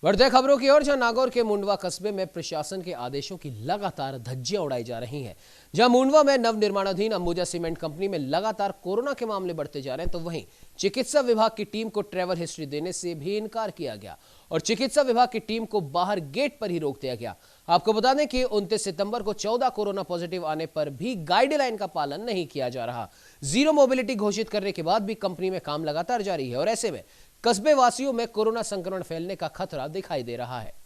बढ़ते खबरों की ओर, जहां नागौर के मुंडवा कस्बे में प्रशासन के आदेशों की लगातार धज्जियां उड़ाई जा रही हैं। जहां मुंडवा में नवनिर्माणाधीन अंबुजा सीमेंट कंपनी में लगातार कोरोना के मामले बढ़ते जा रहे हैं, तो वहीं चिकित्सा विभाग की टीम को ट्रैवल हिस्ट्री देने से भी इनकार किया गया और चिकित्सा विभाग की टीम को बाहर गेट पर ही रोक दिया गया। आपको बता दें कि 29 सितंबर को 14 कोरोना पॉजिटिव आने पर भी गाइडलाइन का पालन नहीं किया जा रहा। जीरो मोबिलिटी घोषित करने के बाद भी कंपनी में काम लगातार जारी है और ऐसे में कस्बे वासियों में कोरोना संक्रमण फैलने का खतरा दिखाई दे रहा है।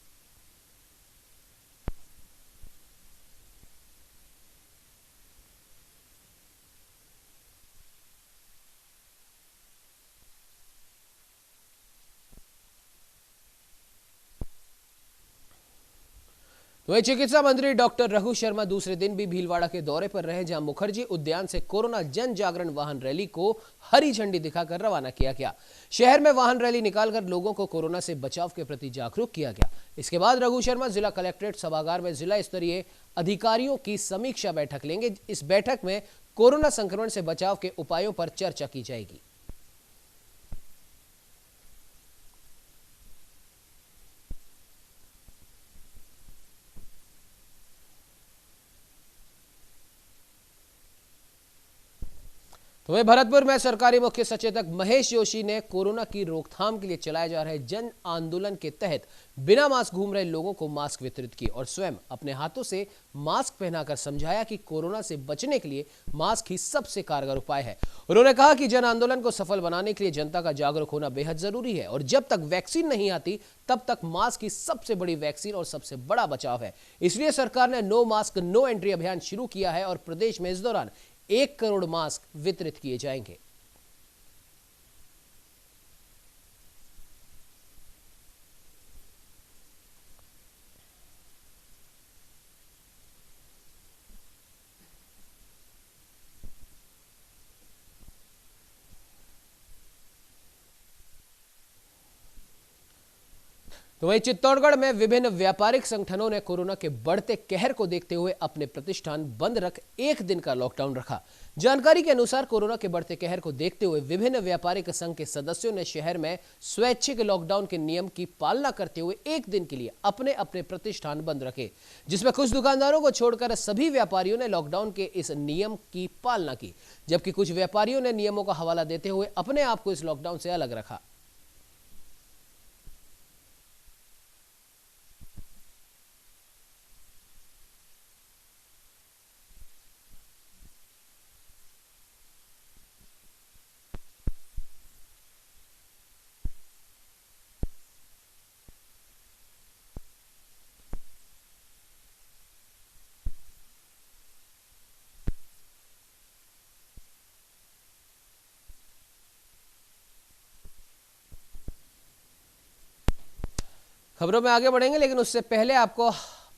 वहीं चिकित्सा मंत्री डॉक्टर रघु शर्मा दूसरे दिन भी भीलवाड़ा के दौरे पर रहे, जहां मुखर्जी उद्यान से कोरोना जन जागरण वाहन रैली को हरी झंडी दिखाकर रवाना किया गया। शहर में वाहन रैली निकालकर लोगों को कोरोना से बचाव के प्रति जागरूक किया गया। इसके बाद रघु शर्मा जिला कलेक्ट्रेट सभागार में जिला स्तरीय अधिकारियों की समीक्षा बैठक लेंगे। इस बैठक में कोरोना संक्रमण से बचाव के उपायों पर चर्चा की जाएगी। तो वहीं भरतपुर में सरकारी मुख्य सचेतक महेश जोशी ने कोरोना की रोकथाम के लिए चलाए जा रहे जन आंदोलन के तहत बिना मास्क घूम रहे लोगों को मास्क वितरित किए और स्वयं अपने हाथों से मास्क पहनाकर समझाया कि कोरोना से बचने के लिए मास्क ही सबसे कारगर उपाय है। उन्होंने कहा कि जन आंदोलन को सफल बनाने के लिए जनता का जागरूक होना बेहद जरूरी है और जब तक वैक्सीन नहीं आती तब तक मास्क ही सबसे बड़ी वैक्सीन और सबसे बड़ा बचाव है। इसलिए सरकार ने नो मास्क नो एंट्री अभियान शुरू किया है और प्रदेश में इस दौरान 1 करोड़ मास्क वितरित किए जाएंगे। तो वहीं चित्तौड़गढ़ में विभिन्न व्यापारिक संगठनों ने कोरोना के बढ़ते कहर को देखते हुए अपने प्रतिष्ठान बंद रख 1 दिन का लॉकडाउन रखा। जानकारी के अनुसार कोरोना के बढ़ते कहर को देखते हुए विभिन्न व्यापारिक संघ के सदस्यों ने शहर में स्वैच्छिक लॉकडाउन के नियम की पालना करते हुए 1 दिन के लिए अपने अपने प्रतिष्ठान बंद रखे, जिसमें कुछ दुकानदारों को छोड़कर सभी व्यापारियों ने लॉकडाउन के इस नियम की पालना की, जबकि कुछ व्यापारियों ने नियमों का हवाला देते हुए अपने आप को इस लॉकडाउन से अलग रखा। खबरों में आगे बढ़ेंगे, लेकिन उससे पहले आपको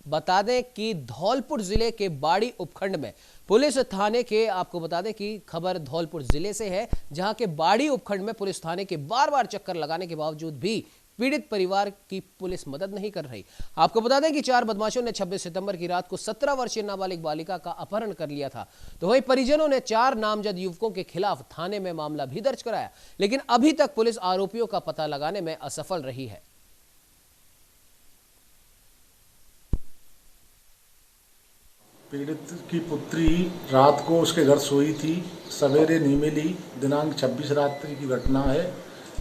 बता दें कि धौलपुर जिले के बाड़ी उपखंड में पुलिस थाने के, आपको बता दें कि खबर धौलपुर जिले से है, जहां के बाड़ी उपखंड में पुलिस थाने के बार बार चक्कर लगाने के बावजूद भी पीड़ित परिवार की पुलिस मदद नहीं कर रही। आपको बता दें कि 4 बदमाशों ने 26 सितंबर की रात को 17 वर्षीय नाबालिग बालिका का अपहरण कर लिया था। तो वहीं परिजनों ने 4 नामजद युवकों के खिलाफ थाने में मामला भी दर्ज कराया, लेकिन अभी तक पुलिस आरोपियों का पता लगाने में असफल रही है। पीड़ित की पुत्री रात को उसके घर सोई थी, सवेरे नहीं मिली। दिनांक 26 रात्रि की घटना है,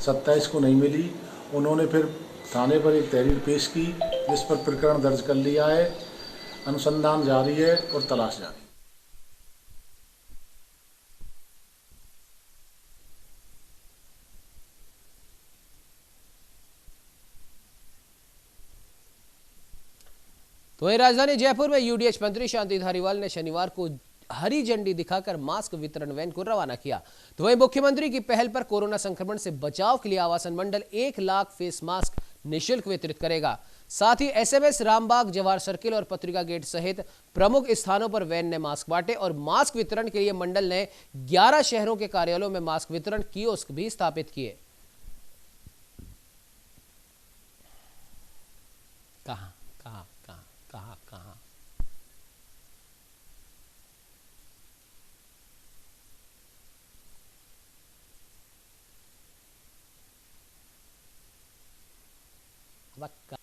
27 को नहीं मिली। उन्होंने फिर थाने पर एक तहरीर पेश की, जिस पर प्रकरण दर्ज कर लिया है। अनुसंधान जारी है और तलाश जारी है। तो वहीं राजधानी जयपुर में यूडीएच मंत्री शांति धारीवाल ने शनिवार को हरी झंडी दिखाकर मास्क वितरण वैन को रवाना किया। तो वहीं मुख्यमंत्री की पहल पर कोरोना संक्रमण से बचाव के लिए आवासन मंडल 1 लाख फेस मास्क निःशुल्क वितरित करेगा। साथ ही एसएमएस, रामबाग, जवाहर सर्किल और पत्रिका गेट सहित प्रमुख स्थानों पर वैन ने मास्क बांटे और मास्क वितरण के लिए मंडल ने 11 शहरों के कार्यालयों में मास्क वितरण कियोस्क भी स्थापित किए। कहां कहां कहां कहां कहां वक्त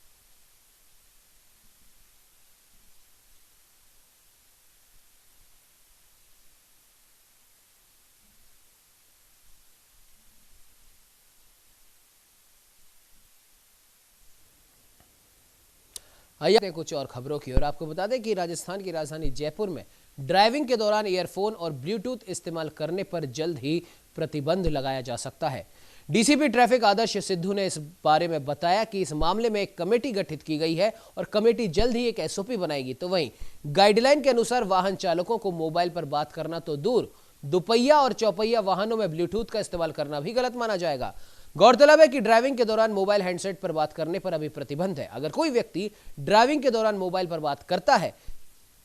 आइए आते हैं कुछ और खबरों की ओर। आपको बता दें कि राजस्थान की राजधानी जयपुर में ड्राइविंग के दौरान ईयरफोन और ब्लूटूथ इस्तेमाल करने पर जल्द ही प्रतिबंध लगाया जा सकता है। डीसीपी ट्रैफिक आदर्श सिद्धू ने इस बारे में बताया कि इस मामले में एक कमेटी गठित की गई है और कमेटी जल्द ही एक एसओपी बनाएगी। तो वहीं गाइडलाइन के अनुसार वाहन चालकों को मोबाइल पर बात करना तो दूर, दुपहिया और चौपहिया वाहनों में ब्लूटूथ का इस्तेमाल करना भी गलत माना जाएगा। गौरतलब है कि ड्राइविंग के दौरान मोबाइल हैंडसेट पर बात करने पर अभी प्रतिबंध है। अगर कोई व्यक्ति ड्राइविंग के दौरान मोबाइल पर बात करता है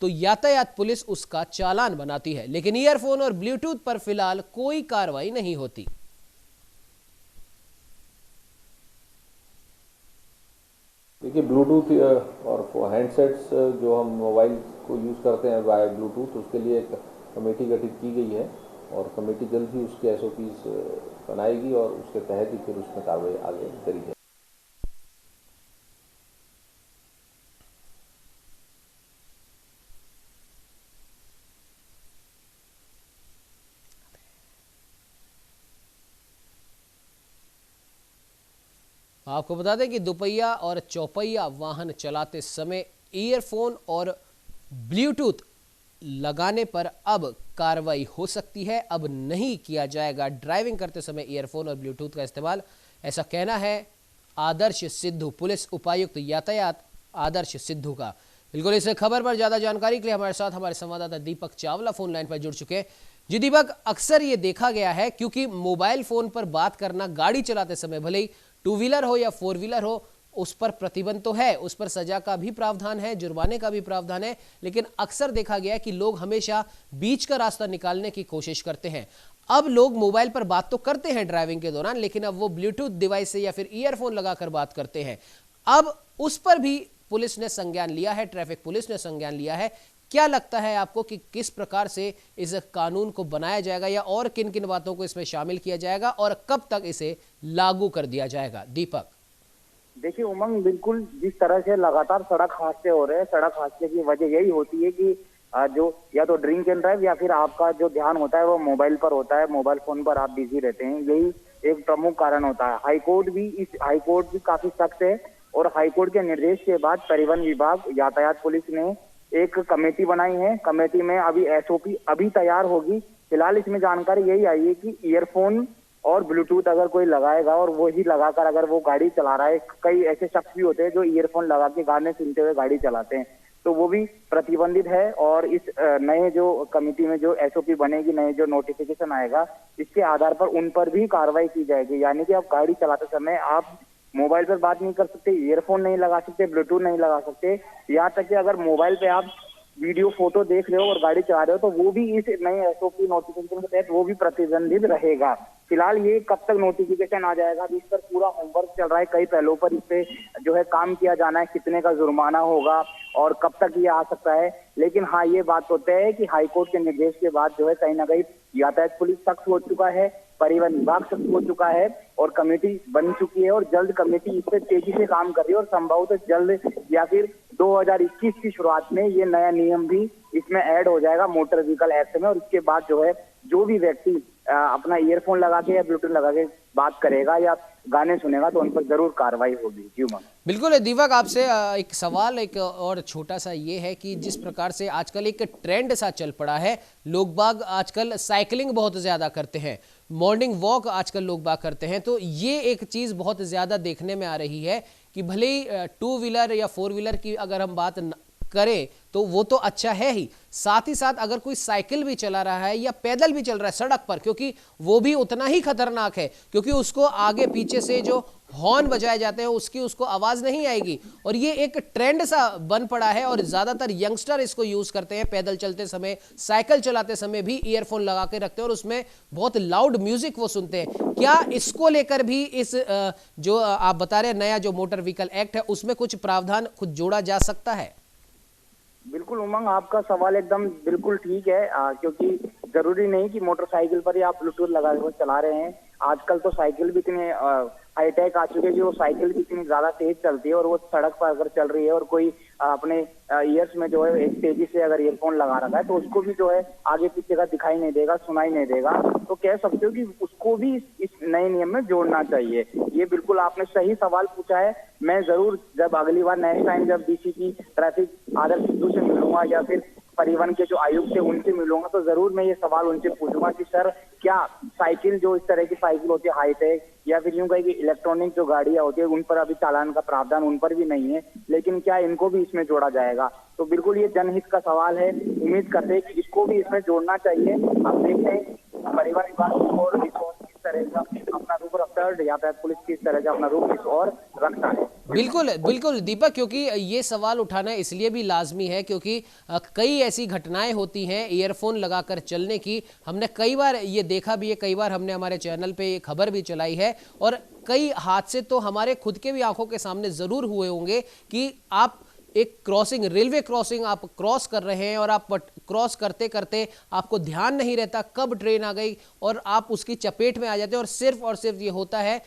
तो यातायात पुलिस उसका चालान बनाती है, लेकिन ईयरफोन और ब्लूटूथ पर फिलहाल कोई कार्रवाई नहीं होती। देखिए, ब्लूटूथ और हैंडसेट्स जो हम मोबाइल को यूज़ करते हैं बाय ब्लूटूथ, उसके लिए एक कमेटी गठित की गई है और कमेटी जल्द ही उसके एसओपीज बनाएगी और उसके तहत ही फिर उसमें कार्रवाई आगे करी जाएगी। आपको बता दें कि दुपहिया और चौपहिया वाहन चलाते समय ईयरफोन और ब्लूटूथ लगाने पर अब कार्रवाई हो सकती है। अब नहीं किया जाएगा ड्राइविंग करते समय ईयरफोन और ब्लूटूथ का इस्तेमाल, ऐसा कहना है आदर्श सिद्धू, पुलिस उपायुक्त यातायात आदर्श सिद्धू का। बिल्कुल, इस खबर पर ज्यादा जानकारी के लिए हमारे साथ हमारे संवाददाता दीपक चावला फोन लाइन पर जुड़ चुके हैं। जी दीपक, अक्सर ये देखा गया है क्योंकि मोबाइल फोन पर बात करना गाड़ी चलाते समय, भले ही टू व्हीलर हो या फोर व्हीलर हो, उस पर प्रतिबंध तो है, उस पर सजा का भी प्रावधान है, जुर्माने का भी प्रावधान है, लेकिन अक्सर देखा गया है कि लोग हमेशा बीच का रास्ता निकालने की कोशिश करते हैं। अब लोग मोबाइल पर बात तो करते हैं ड्राइविंग के दौरान, लेकिन अब वो ब्लूटूथ डिवाइस से या फिर ईयरफोन लगाकर बात करते हैं। अब उस पर भी पुलिस ने संज्ञान लिया है, ट्रैफिक पुलिस ने संज्ञान लिया है। क्या लगता है आपको कि किस प्रकार से इस कानून को बनाया जाएगा या और किन किन बातों को इसमें शामिल किया जाएगा और कब तक इसे लागू कर दिया जाएगा? दीपक, देखिए उमंग, बिल्कुल जिस तरह से लगातार सड़क हादसे हो रहे हैं, सड़क हादसे की वजह यही होती है कि जो या तो ड्रिंक एंड ड्राइव या फिर आपका जो ध्यान होता है वो मोबाइल पर होता है, मोबाइल फोन पर आप बिजी रहते हैं, यही एक प्रमुख कारण होता है। हाईकोर्ट भी काफी सख्त है और हाईकोर्ट के निर्देश के बाद परिवहन विभाग, यातायात पुलिस ने एक कमेटी बनाई है। कमेटी में अभी एसओपी अभी तैयार होगी। फिलहाल इसमें जानकारी यही आई है कि ईयरफोन और ब्लूटूथ अगर कोई लगाएगा और वो ही लगाकर अगर वो गाड़ी चला रहा है, कई ऐसे शख्स भी होते हैं जो ईयरफोन लगा के गाने सुनते हुए गाड़ी चलाते हैं, तो वो भी प्रतिबंधित है। और इस नए जो कमेटी में जो एसओपी बनेगी, नए जो नोटिफिकेशन आएगा, इसके आधार पर उन पर भी कार्रवाई की जाएगी। यानी कि अब गाड़ी चलाते समय आप मोबाइल पर बात नहीं कर सकते, ईयरफोन नहीं लगा सकते, ब्लूटूथ नहीं लगा सकते, यहाँ तक कि अगर मोबाइल पे आप वीडियो फोटो देख रहे हो और गाड़ी चला रहे हो तो वो भी इस नए एसओपी नोटिफिकेशन के तहत वो भी प्रतिबंधित रहेगा। फिलहाल ये कब तक नोटिफिकेशन आ जाएगा, अभी इस पर पूरा होमवर्क चल रहा है, कई पहलुओं पर इस पे जो है काम किया जाना है, कितने का जुर्माना होगा और कब तक ये आ सकता है। लेकिन हाँ, ये बात तो तय है कि हाईकोर्ट के निर्देश के बाद जो है कहीं ना कहीं यातायात पुलिस सख्त हो चुका है, परिवहन विभाग सख्त हो चुका है और कमेटी बन चुकी है और जल्द कमेटी इस पर तेजी से काम कर रही है और संभवतः जल्द या फिर 2021 की शुरुआत में ये नया नियम भी इसमें ऐड हो जाएगा मोटर व्हीकल एक्ट में। और इसके बाद जो है जो भी व्यक्ति अपना ईयरफोन लगा के या ब्लूटूथ लगा के बात करेगा या गाने सुनेगा तो उन पर जरूर कार्रवाई होगी। जी मैम। बिल्कुल दीपक, आपसे एक सवाल एक और छोटा सा ये है कि जिस प्रकार से आजकल एक ट्रेंड सा चल पड़ा है, लोग बाग आजकल साइकिलिंग बहुत ज्यादा करते हैं, मॉर्निंग वॉक आजकल लोग बाग करते हैं, तो ये एक चीज बहुत ज्यादा देखने में आ रही है कि भले ही टू व्हीलर या फोर व्हीलर की अगर हम बात करें तो वो तो अच्छा है ही, साथ ही साथ अगर कोई साइकिल भी चला रहा है या पैदल भी चल रहा है सड़क पर, क्योंकि वो भी उतना ही खतरनाक है, क्योंकि उसको आगे पीछे से जो हॉर्न बजाए जाते हैं उसको आवाज नहीं आएगी। और ये एक ट्रेंड सा बन पड़ा है और ज्यादातर यंगस्टर इसको यूज करते हैं, पैदल चलते समय, साइकिल चलाते समय भी ईयरफोन लगा के रखते हैं और उसमें बहुत लाउड म्यूजिक वो सुनते हैं। क्या इसको लेकर भी इस जो आप बता रहे हैं नया जो मोटर व्हीकल एक्ट है उसमें कुछ प्रावधान खुद जोड़ा जा सकता है? बिल्कुल उमंग, आपका सवाल एकदम बिल्कुल ठीक है, क्योंकि जरूरी नहीं कि मोटरसाइकिल पर ही आप ब्लूटूथ लगा कर चला रहे हैं। आजकल तो साइकिल भी इतने हाईटेक आ चुके हैं कि वो साइकिल भी इतनी ज्यादा तेज चलती है और वो सड़क पर अगर चल रही है और कोई अपने ईयर्स में जो है एक तेजी से अगर ईयरफोन लगा रखा है तो उसको भी जो है आगे पीछे का दिखाई नहीं देगा, सुनाई नहीं देगा। तो कह सकते हो कि उसको भी इस नए नियम में जोड़ना चाहिए। ये बिल्कुल आपने सही सवाल पूछा है। मैं जरूर जब अगली बार नेक्स्ट टाइम जब डीसीपी ट्रैफिक आदर्श सिद्धू से मिलूंगा या फिर परिवहन के जो आयुक्त है उनसे मिलूंगा तो जरूर मैं ये सवाल उनसे पूछूंगा कि सर क्या साइकिल जो इस तरह की साइकिल होती है हाईटेक या फिर यूं कहे कि इलेक्ट्रॉनिक जो गाड़ियां होती है उन पर अभी चालान का प्रावधान उन पर भी नहीं है, लेकिन क्या इनको भी इसमें जोड़ा जाएगा? तो बिल्कुल ये जनहित का सवाल है। उम्मीद करते हैं कि इसको भी इसमें जोड़ना चाहिए। अब देखते हैं परिवहन विभाग और किस तरह का अपना रुख रखता है, यातायात पुलिस किस तरह का अपना रुख इस और रखता है। बिल्कुल बिल्कुल दीपक, क्योंकि ये सवाल उठाना इसलिए भी लाजमी है क्योंकि कई ऐसी घटनाएं होती हैं ईयरफोन लगाकर चलने की। हमने कई बार ये देखा भी है, कई बार हमने हमारे चैनल पे ये खबर भी चलाई है और कई हादसे तो हमारे खुद के भी आंखों के सामने जरूर हुए होंगे कि आप एक क्रॉसिंग, रेलवे क्रॉसिंग आप क्रॉस कर रहे हैं और आप क्रॉस करते करते आपको ध्यान नहीं रहता कब ट्रेन आ गई और आप उसकी चपेट में आ जाते हैं और सिर्फ ये होता है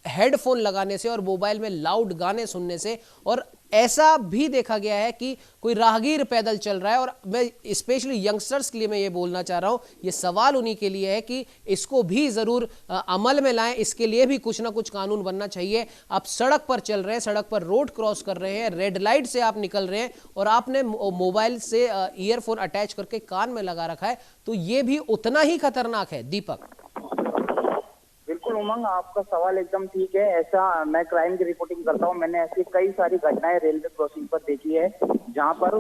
हेडफोन लगाने से और मोबाइल में लाउड गाने सुनने से। और ऐसा भी देखा गया है कि कोई राहगीर पैदल चल रहा है और मैं स्पेशली यंगस्टर्स के लिए मैं ये बोलना चाह रहा हूं, ये सवाल उन्हीं के लिए है कि इसको भी जरूर अमल में लाएं। इसके लिए भी कुछ ना कुछ कानून बनना चाहिए। आप सड़क पर चल रहे हैं, सड़क पर रोड क्रॉस कर रहे हैं, रेड लाइट से आप निकल रहे हैं और आपने मोबाइल से ईयरफोन अटैच करके कान में लगा रखा है तो ये भी उतना ही खतरनाक है। दीपक बिल्कुल उमंग, आपका सवाल एकदम ठीक है। ऐसा मैं क्राइम की रिपोर्टिंग करता हूं, मैंने ऐसी कई सारी घटनाएं रेलवे क्रॉसिंग पर देखी है जहां पर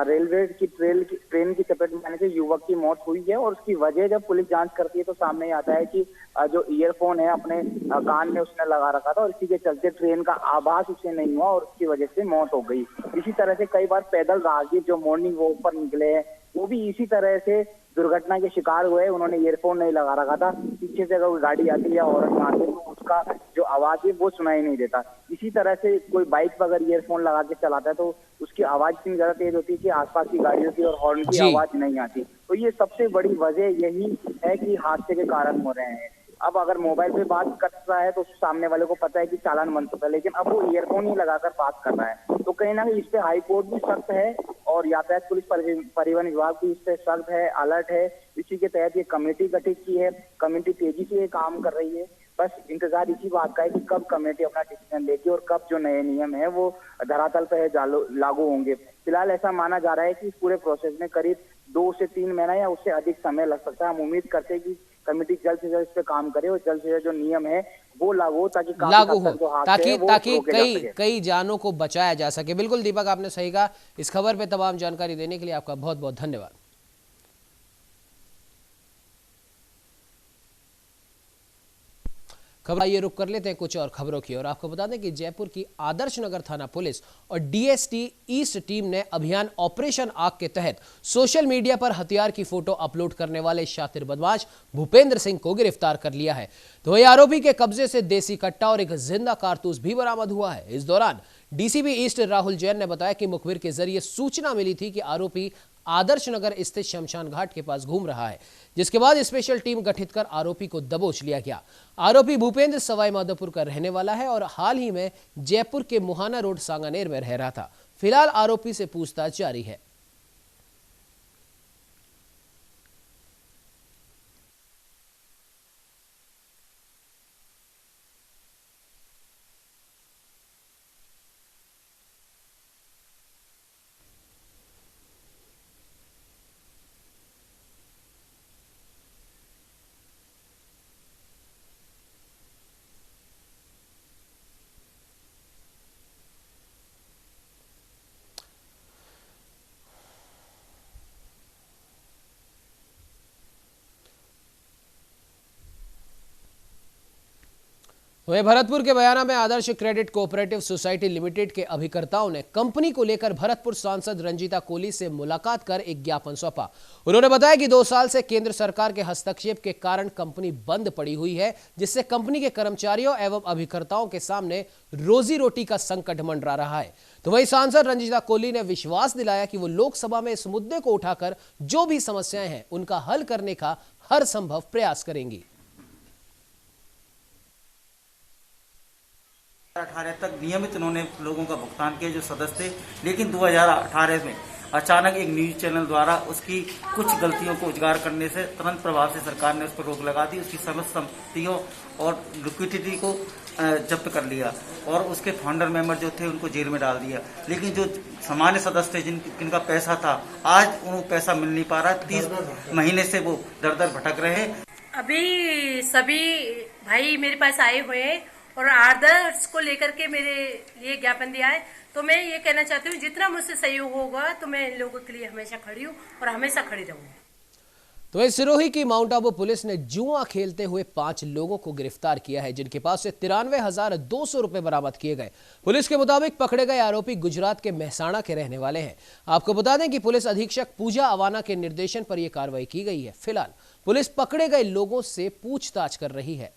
रेलवे की ट्रेन की चपेट में आने से युवक की मौत हुई है और उसकी वजह जब पुलिस जांच करती है तो सामने आता है कि जो ईयरफोन है अपने कान में उसने लगा रखा था और इसी के चलते ट्रेन का आभास उसे नहीं हुआ और उसकी वजह से मौत हो गई। इसी तरह से कई बार पैदल राहगीर जो मॉर्निंग वॉक पर निकले हैं वो भी इसी तरह से दुर्घटना के शिकार हुए। उन्होंने ईयरफोन नहीं लगा रखा था, पीछे से अगर कोई गाड़ी आती है या हॉर्न मारते तो उसका जो आवाज है वो सुनाई नहीं देता। इसी तरह से कोई बाइक पर अगर ईयरफोन लगा के चलाता है तो उसकी आवाज इतनी ज्यादा तेज होती है कि आसपास की गाड़ियों की और हॉर्न की आवाज नहीं आती। तो ये सबसे बड़ी वजह यही है कि हादसे के कारण हो रहे हैं। अब अगर मोबाइल पे बात कर रहा है तो सामने वाले को पता है कि चालान बन सकता है, लेकिन अब वो ईयरफोन ही लगाकर बात कर रहा है। तो कहीं ना कहीं इस पे हाई कोर्ट भी सख्त है और यातायात पुलिस परिवहन विभाग भी इस पे सख्त है, अलर्ट है। इसी के तहत ये कमेटी गठित की है, कमेटी तेजी से ये काम कर रही है। बस इंतजार इसी बात का है कि कब कमेटी अपना डिसीजन लेगी और कब जो नए नियम है वो धरातल पर लागू होंगे। फिलहाल ऐसा माना जा रहा है कि इस पूरे प्रोसेस में करीब 2 से 3 महीना या उससे अधिक समय लग सकता है। हम उम्मीद करते हैं कि कमेटी जल्द से जल्द इस पे काम करे और जल्द से जल्द जो नियम है वो लागू हो ताकि कई जानों को बचाया जा सके। बिल्कुल दीपक, आपने सही कहा। इस खबर पे तमाम जानकारी देने के लिए आपका बहुत बहुत धन्यवाद। खबर ये रुक कर लेते हैं कुछ और खबरों की और आपको बता दें कि जयपुर की आदर्श नगर थाना पुलिस और डीएसटी ईस्ट टीम ने अभियान ऑपरेशन आग के तहत सोशल मीडिया पर हथियार की फोटो अपलोड करने वाले शातिर बदमाश भूपेंद्र सिंह को गिरफ्तार कर लिया है। तो वही आरोपी के कब्जे से देसी कट्टा और एक जिंदा कारतूस भी बरामद हुआ है। इस दौरान डीसीपी ईस्ट राहुल जैन ने बताया कि मुखबिर के जरिए सूचना मिली थी कि आरोपी आदर्श नगर स्थित शमशान घाट के पास घूम रहा है, जिसके बाद स्पेशल टीम गठित कर आरोपी को दबोच लिया गया। आरोपी भूपेंद्र सवाई माधोपुर का रहने वाला है और हाल ही में जयपुर के मुहाना रोड सांगानेर में रह रहा था। फिलहाल आरोपी से पूछताछ जारी है। वहीं भरतपुर के बयाना में आदर्श क्रेडिट कोऑपरेटिव सोसाइटी लिमिटेड के अभिकर्ताओं ने कंपनी को लेकर भरतपुर सांसद रंजीता कोली से मुलाकात कर एक ज्ञापन सौंपा। उन्होंने बताया कि 2 साल से केंद्र सरकार के हस्तक्षेप के कारण कंपनी बंद पड़ी हुई है, जिससे कंपनी के कर्मचारियों एवं अभिकर्ताओं के सामने रोजी रोटी का संकट मंडरा रहा है। तो वहीं सांसद रंजीता कोली ने विश्वास दिलाया कि वो लोकसभा में इस मुद्दे को उठाकर जो भी समस्याएं हैं उनका हल करने का हर संभव प्रयास करेंगी। 2018 तक नियमित उन्होंने लोगों का भुगतान किया जो सदस्य थे, लेकिन 2018 में अचानक एक न्यूज चैनल द्वारा उसकी कुछ गलतियों को उजागर करने से तुरंत प्रभाव से सरकार ने उस पर रोक लगा दी। उसकी समस्त संपत्तियों और लिक्विडिटी को जब्त कर लिया और उसके फाउंडर मेंबर जो थे उनको जेल में डाल दिया। लेकिन जो सामान्य सदस्य थे जिनका पैसा था, आज उनको पैसा मिल नहीं पा रहा। 30 महीने से वो दर दर भटक रहे हैं। अभी सभी भाई मेरे पास आए हुए हैं और आदर्श को लेकर के मेरे लिए ज्ञापन दिया है। तो मैं ये कहना चाहती हूँ जितना मुझसे सहयोग होगा तो मैं इन लोगों के लिए हमेशा खड़ी हूँ और हमेशा खड़ी रहूंगी। तो इस सिरोही की माउंट आबू पुलिस ने जुआ खेलते हुए 5 लोगों को गिरफ्तार किया है, जिनके पास से 93,200 रुपए बरामद किए गए। पुलिस के मुताबिक पकड़े गए आरोपी गुजरात के मेहसाणा के रहने वाले हैं। आपको बता दें कि पुलिस अधीक्षक पूजा अवाना के निर्देशन पर यह कार्रवाई की गई है। फिलहाल पुलिस पकड़े गए लोगों से पूछताछ कर रही है।